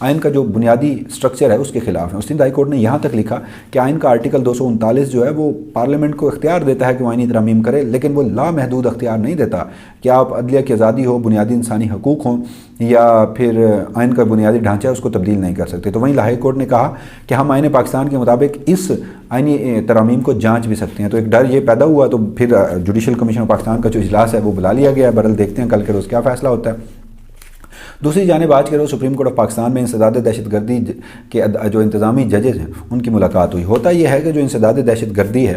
آئین کا جو بنیادی سٹرکچر ہے اس کے خلاف ہیں. سندھ ہائی کورٹ نے یہاں تک لکھا کہ آئین کا آرٹیکل 239 جو ہے وہ پارلیمنٹ کو اختیار دیتا ہے کہ وہ آئینی ترامیم کرے، لیکن وہ لامحدود اختیار نہیں دیتا کہ آپ عدلیہ کی آزادی ہو، بنیادی انسانی حقوق ہوں یا پھر آئین کا بنیادی ڈھانچہ ہے اس کو تبدیل نہیں کر سکتے. تو وہیں ہائی کورٹ نے کہا کہ ہم آئین پاکستان کے مطابق اس آئینی ترامیم کو جانچ بھی سکتے ہیں. تو ایک ڈر یہ پیدا ہوا، تو پھر جوڈیشل کمیشن آف پاکستان کا جو اجلاس ہے وہ بلا لیا گیا ہے. برحال دیکھتے ہیں کل کے روز کیا فیصلہ ہوتا ہے. دوسری جانب آج کے روز سپریم کورٹ آف پاکستان میں انسداد دہشت گردی کے جو انتظامی ججز ہیں ان کی ملاقات ہوئی. ہوتا یہ ہے کہ جو انسداد دہشت گردی ہے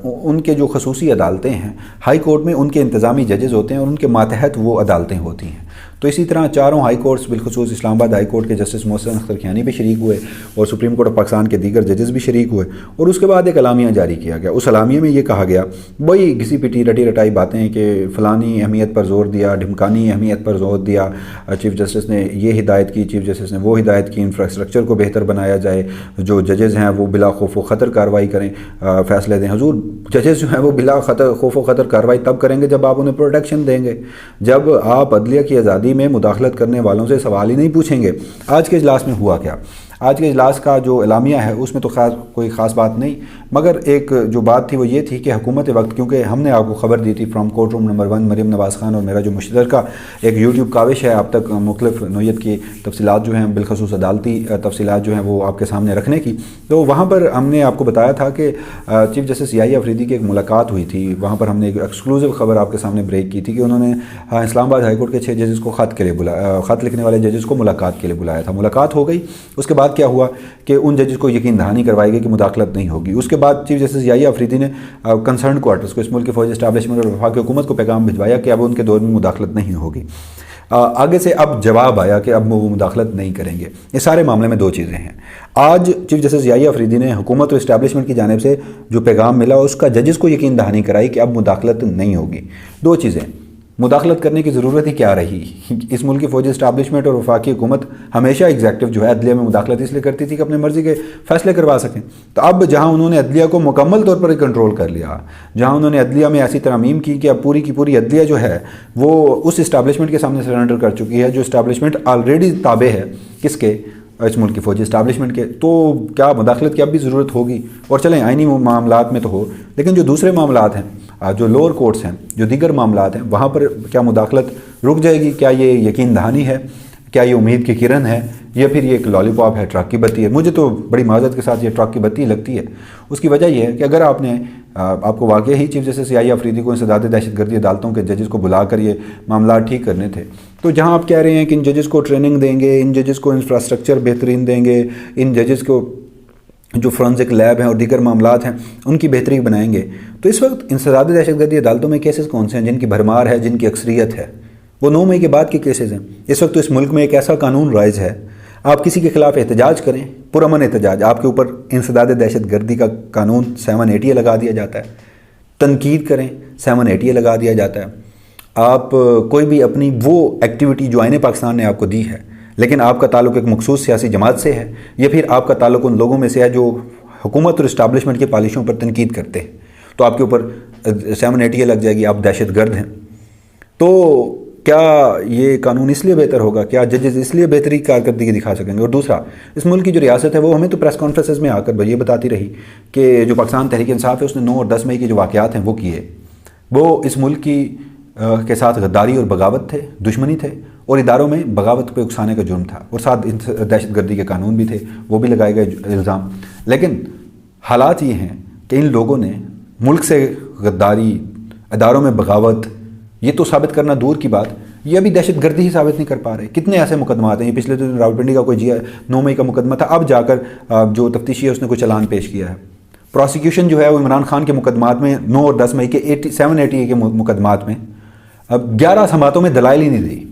ان کے جو خصوصی عدالتیں ہیں ہائی کورٹ میں ان کے انتظامی ججز ہوتے ہیں اور ان کے ماتحت وہ عدالتیں ہوتی ہیں. تو اسی طرح چاروں ہائی کورٹس بالخصوص اسلام آباد ہائی کورٹ کے جسٹس محسن اختر کھیانی بھی شریک ہوئے اور سپریم کورٹ آف پاکستان کے دیگر ججز بھی شریک ہوئے. اور اس کے بعد ایک اعلامیہ جاری کیا گیا. اس اعلامیے میں یہ کہا گیا، وہی گھسی پٹی رٹی رٹائی باتیں ہیں کہ فلانی اہمیت پر زور دیا، ڈھمکانی اہمیت پر زور دیا، چیف جسٹس نے یہ ہدایت کی، چیف جسٹس نے وہ ہدایت کی، انفراسٹرکچر کو بہتر بنایا جائے، جو ججز ہیں وہ بلا خوف و خطر کارروائی کریں، فیصلے دیں. حضور ججز جو ہیں وہ بلا خوف و خطر کارروائی تب کریں گے جب آپ انہیں پروٹیکشن دیں گے، جب آپ عدلیہ کی آزادی میں مداخلت کرنے والوں سے سوال ہی نہیں پوچھیں گے. آج کے اجلاس میں ہوا کیا؟ آج کے اجلاس کا جو اعلامیہ ہے اس میں تو کوئی خاص بات نہیں، مگر ایک جو بات تھی وہ یہ تھی کہ حکومت وقت، کیونکہ ہم نے آپ کو خبر دی تھی from court room number 1 Maryam Nawaz Khan اور میرا جو مشترکہ ایک یوٹیوب کاوش ہے اب تک مختلف نوعیت کی تفصیلات جو ہیں بالخصوص عدالتی تفصیلات جو ہیں وہ آپ کے سامنے رکھنے کی، تو وہاں پر ہم نے آپ کو بتایا تھا کہ چیف جسٹس یحییٰ افریدی کی ایک ملاقات ہوئی تھی. وہاں پر ہم نے ایک ایکسکلوزیو خبر آپ کے سامنے بریک کی تھی کہ انہوں نے اسلام آباد ہائی کورٹ کے 6 ججز کو خط لکھنے والے ججز کو ملاقات کے لیے بلایا تھا. ملاقات ہو گئی. اس کے بعد کیا ہوا کہ ان ججز کو یقین دہانی کروائی گئی کہ مداخلت نہیں ہوگی. اس کے بعد چیف جسٹس یحییٰ افریدی نے کنسرن کوارٹرز کو، اس ملک کی فوجی اسٹیبلشمنٹ اور وفاقی حکومت کو پیغام بھجوایا کہ اب ان کے دور میں مداخلت نہیں ہوگی. آگے سے اب جواب آیا کہ اب وہ مداخلت نہیں کریں گے. اس سارے معاملے میں 2 چیزیں ہیں. آج چیف جسٹس یحییٰ افریدی نے حکومت اور اسٹیبلشمنٹ کی جانب سے جو پیغام ملا اس کا ججز کو یقین دہانی کرائی کہ اب مداخلت نہیں ہوگی. 2 چیزیں، مداخلت کرنے کی ضرورت ہی کیا رہی؟ اس ملک کی فوجی اسٹیبلشمنٹ اور وفاقی حکومت ہمیشہ ایگزیکٹو جو ہے عدلیہ میں مداخلت اس لیے کرتی تھی کہ اپنے مرضی کے فیصلے کروا سکیں. تو اب جہاں انہوں نے عدلیہ کو مکمل طور پر کنٹرول کر لیا، جہاں انہوں نے عدلیہ میں ایسی ترامیم کی کہ اب پوری کی پوری عدلیہ جو ہے وہ اس اسٹیبلشمنٹ کے سامنے سرنڈر کر چکی ہے، جو اسٹیبلشمنٹ آلریڈی تابع ہے کس کے؟ اس ملک کی فوجی اسٹیبلشمنٹ کے. تو کیا مداخلت کی اب بھی ضرورت ہوگی؟ اور چلیں آئینی معاملات میں تو ہو، لیکن جو دوسرے معاملات ہیں، جو لوور کورٹس ہیں، جو دیگر معاملات ہیں، وہاں پر کیا مداخلت رک جائے گی؟ کیا یہ یقین دہانی ہے؟ کیا یہ امید کی کرن ہے؟ یا پھر یہ ایک لالی پاپ ہے، ٹرک کی بتی ہے؟ مجھے تو بڑی معذرت کے ساتھ یہ ٹرک کی بتی لگتی ہے. اس کی وجہ یہ ہے کہ اگر آپ کو واقعی ہی چیف جسٹس یحییٰ افریدی کو انسداد دہشت گردی عدالتوں کے ججز کو بلا کر یہ معاملات ٹھیک کرنے تھے، تو جہاں آپ کہہ رہے ہیں کہ ان ججز کو ٹریننگ دیں گے، ان ججز کو انفراسٹرکچر بہترین دیں گے، ان ججز کو جو فرانزک لیب ہیں اور دیگر معاملات ہیں ان کی بہتری بنائیں گے، تو اس وقت انسداد دہشت گردی عدالتوں میں کیسز کون سے ہیں جن کی بھرمار ہے، جن کی اکثریت ہے؟ وہ 9 مئی کے بعد کے کیسز ہیں. اس وقت تو اس ملک میں ایک ایسا قانون رائج ہے، آپ کسی کے خلاف احتجاج کریں، پرامن احتجاج، آپ کے اوپر انسداد دہشت گردی کا قانون 780 لگا دیا جاتا ہے. تنقید کریں، 780 لگا دیا جاتا ہے. آپ کوئی بھی اپنی وہ ایکٹیویٹی جو آئین پاکستان نے آپ کو دی ہے، لیکن آپ کا تعلق ایک مخصوص سیاسی جماعت سے ہے، یا پھر آپ کا تعلق ان لوگوں میں سے ہے جو حکومت اور اسٹیبلشمنٹ کی پالیسیوں پر تنقید کرتے ہیں، تو آپ کے اوپر 780 لگ جائے گی، آپ دہشت گرد ہیں. تو کیا یہ قانون اس لیے بہتر ہوگا؟ کیا ججز اس لیے بہتری کارکردگی دکھا سکیں گے؟ اور دوسرا، اس ملک کی جو ریاست ہے وہ ہمیں تو پریس کانفرنسز میں آ کر یہ بتاتی رہی کہ جو پاکستان تحریک انصاف ہے اس نے 9 اور 10 مئی کے جو واقعات ہیں وہ کیے، وہ اس ملک کی کے ساتھ غداری اور بغاوت تھے، دشمنی تھے، اور اداروں میں بغاوت پہ اکسانے کا جرم تھا، اور ساتھ دہشت گردی کے قانون بھی تھے، وہ بھی لگائے گئے الزام. لیکن حالات یہ ہیں کہ ان لوگوں نے ملک سے غداری، اداروں میں بغاوت، یہ تو ثابت کرنا دور کی بات، یہ ابھی دہشت گردی ہی ثابت نہیں کر پا رہے. کتنے ایسے مقدمات ہیں، یہ پچھلے دن راولپنڈی کا کوئی 9 مئی کا مقدمہ تھا، اب جا کر جو تفتیشی ہے اس نے کوئی چلان پیش کیا ہے. پروسیکیوشن جو ہے وہ عمران خان کے مقدمات میں 9 اور 10 مئی کے 780 کے مقدمات میں اب 11 سماعتوں میں دلائل ہی نہیں دی،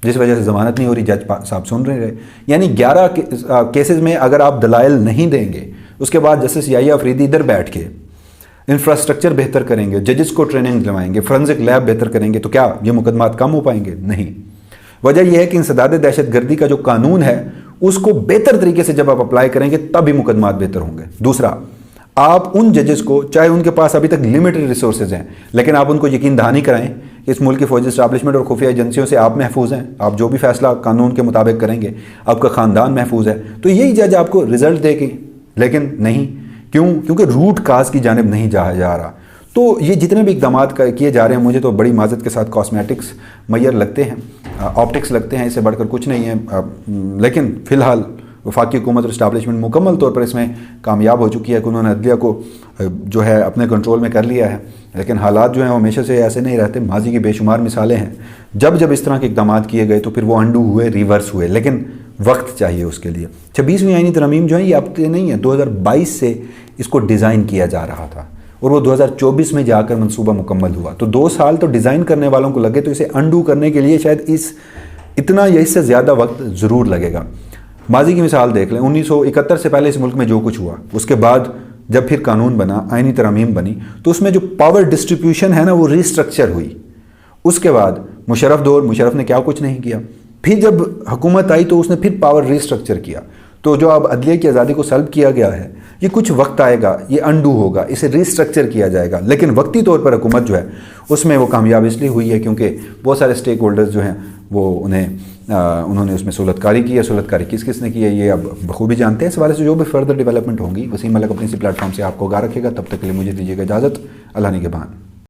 جس وجہ سے ضمانت نہیں ہو رہی. جج صاحب سن رہے، یعنی 11 کیسز میں اگر آپ دلائل نہیں دیں گے، اس کے بعد جسٹس یحییٰ افریدی ادھر بیٹھ کے انفراسٹرکچر بہتر کریں گے، ججز کو ٹریننگ دلوائیں گے، فرنزک لیب بہتر کریں گے، تو کیا یہ مقدمات کم ہو پائیں گے؟ نہیں. وجہ یہ ہے کہ انسداد دہشت گردی کا جو قانون ہے اس کو بہتر طریقے سے جب آپ اپلائی کریں گے تب ہی مقدمات بہتر ہوں گے. دوسرا، آپ ان ججز کو، چاہے ان کے پاس ابھی تک لمیٹڈ ریسورسز ہیں، لیکن آپ ان کو یقین دہانی کرائیں کہ اس ملک کی فوجی اسٹیبلشمنٹ اور خفیہ ایجنسیوں سے آپ محفوظ ہیں، آپ جو بھی فیصلہ قانون کے مطابق کریں گے آپ کا خاندان محفوظ ہے، تو یہی جج آپ کو رزلٹ دے گی۔ لیکن نہیں، کیونکہ روٹ کاز کی جانب نہیں جا رہا۔ تو یہ جتنے بھی اقدامات کیے جا رہے ہیں مجھے تو بڑی معذرت کے ساتھ کاسمیٹکس میئر لگتے ہیں، آپٹکس لگتے ہیں، اس سے بڑھ کر کچھ نہیں ہے۔ لیکن فی الحال وفاقی حکومت اور اسٹیبلشمنٹ مکمل طور پر اس میں کامیاب ہو چکی ہے کہ انہوں نے عدلیہ کو جو ہے اپنے کنٹرول میں کر لیا ہے، لیکن حالات جو ہیں وہ ہمیشہ سے ایسے نہیں رہتے۔ ماضی کی بے شمار مثالیں ہیں، جب اس طرح کے اقدامات کیے گئے تو پھر وہ انڈو ہوئے، ریورس ہوئے، لیکن وقت چاہیے اس کے لیے۔ 26ویں آئینی ترامیم جو ہیں یہ اب نہیں ہے، 2022 سے اس کو ڈیزائن کیا جا رہا تھا اور وہ 2024 میں جا کر منصوبہ مکمل ہوا، تو 2 سال تو ڈیزائن کرنے والوں کو لگے، تو اسے انڈو کرنے کے لیے شاید اتنا یا اس سے زیادہ وقت ضرور لگے گا۔ ماضی کی مثال دیکھ لیں، 1971 سے پہلے اس ملک میں جو کچھ ہوا، اس کے بعد جب پھر قانون بنا، آئینی ترامیم بنی، تو اس میں جو پاور ڈسٹریبیوشن ہے نا وہ ریسٹرکچر ہوئی۔ اس کے بعد مشرف نے کیا کچھ نہیں کیا، پھر جب حکومت آئی تو اس نے پھر پاور ریسٹرکچر کیا۔ تو جو اب عدلیہ کی آزادی کو سلب کیا گیا ہے، یہ کچھ وقت آئے گا، یہ انڈو ہوگا، اسے ریسٹرکچر کیا جائے گا، لیکن وقتی طور پر حکومت جو ہے اس میں وہ کامیاب اس لیے ہوئی ہے کیونکہ بہت سارے سٹیک ہولڈرز جو ہیں وہ انہوں نے اس میں سہولت کاری کی ہے۔ سہولت کاری کس نے کی ہے یہ اب بخوبی جانتے ہیں۔ اس حوالے سے جو بھی فردر ڈیولپمنٹ ہوں گی وسیم ملک اپنی اسی پلیٹ فارم سے آپ کو آگاہ رکھے گا۔ تب تک کے لیے مجھے دیجیے گا اجازت۔ اللہ نگہبان۔